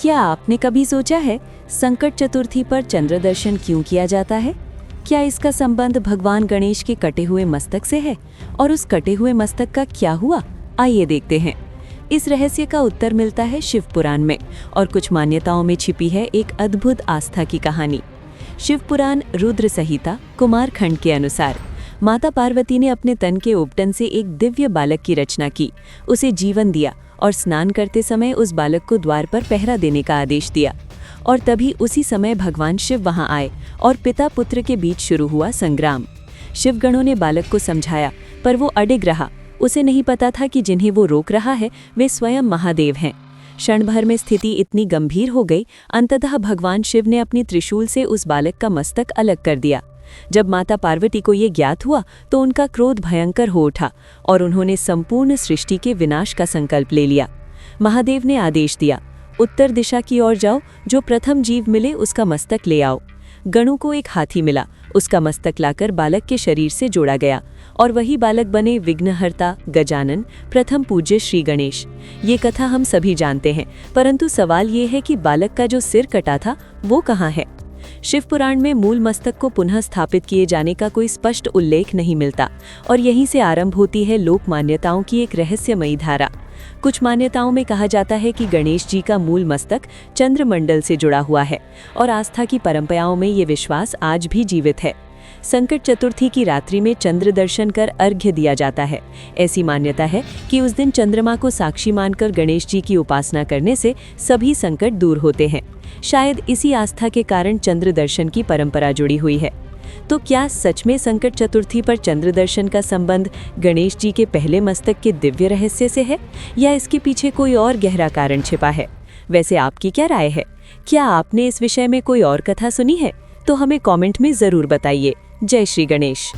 क्या आपने कभी सोचा है संकट चतुर्थी पर चंद्र दर्शन क्यों किया जाता है? क्या इसका संबंध भगवान गणेश के कटे हुए मस्तक से है? और उस कटे हुए मस्तक का क्या हुआ? आइए देखते हैं। इस रहस्य का उत्तर मिलता है शिव पुराण में, और कुछ मान्यताओं में छिपी है एक अद्भुत आस्था की कहानी। शिव पुराण रुद्र संहिता कुमार खंड के अनुसार माता पार्वती ने अपने तन के उपटन से एक दिव्य बालक की रचना की, उसे जीवन दिया और स्नान करते समय उस बालक को द्वार पर पहरा देने का आदेश दिया। और तभी उसी समय भगवान शिव वहां आए और पिता पुत्र के बीच शुरू हुआ संग्राम। शिवगणों ने बालक को समझाया, पर वो अडिग रहा। उसे नहीं पता था कि जिन्हें वो रोक रहा है वे स्वयं महादेव हैं। क्षण भर में स्थिति इतनी गंभीर हो गई, अंततः भगवान शिव ने अपनी त्रिशूल से उस बालक का मस्तक अलग कर दिया। जब माता पार्वती को ये ज्ञात हुआ तो उनका क्रोध भयंकर हो उठा और उन्होंने संपूर्ण सृष्टि के विनाश का संकल्प ले लिया। महादेव ने आदेश दिया, उत्तर दिशा की ओर जाओ, जो प्रथम जीव मिले उसका मस्तक ले आओ। गणों को एक हाथी मिला, उसका मस्तक लाकर बालक के शरीर से जोड़ा गया और वही बालक बने विघ्नहर्ता गजानन, प्रथम पूज्य श्री गणेश। ये कथा हम सभी जानते हैं, परंतु सवाल ये है कि बालक का जो सिर कटा था वो कहाँ है? शिव पुराण में मूल मस्तक को पुनः स्थापित किए जाने का कोई स्पष्ट उल्लेख नहीं मिलता, और यहीं से आरंभ होती है लोक मान्यताओं की एक रहस्यमयी धारा। कुछ मान्यताओं में कहा जाता है कि गणेश जी का मूल मस्तक चंद्रमंडल से जुड़ा हुआ है, और आस्था की परंपराओं में ये विश्वास आज भी जीवित है। संकट चतुर्थी की रात्रि में चंद्र दर्शन कर अर्घ्य दिया जाता है। ऐसी मान्यता है कि उस दिन चंद्रमा को साक्षी मानकर गणेश जी की उपासना करने से सभी संकट दूर होते हैं। शायद इसी आस्था के कारण चंद्र दर्शन की परंपरा जुड़ी हुई है। तो क्या सच में संकट चतुर्थी पर चंद्र दर्शन का संबंध गणेश जी के पहले मस्तक के दिव्य रहस्य से है, या इसके पीछे कोई और गहरा कारण छिपा है? वैसे आपकी क्या राय है? क्या आपने इस विषय में कोई और कथा सुनी है? तो हमें कमेंट में जरूर बताइए। जय श्री गणेश।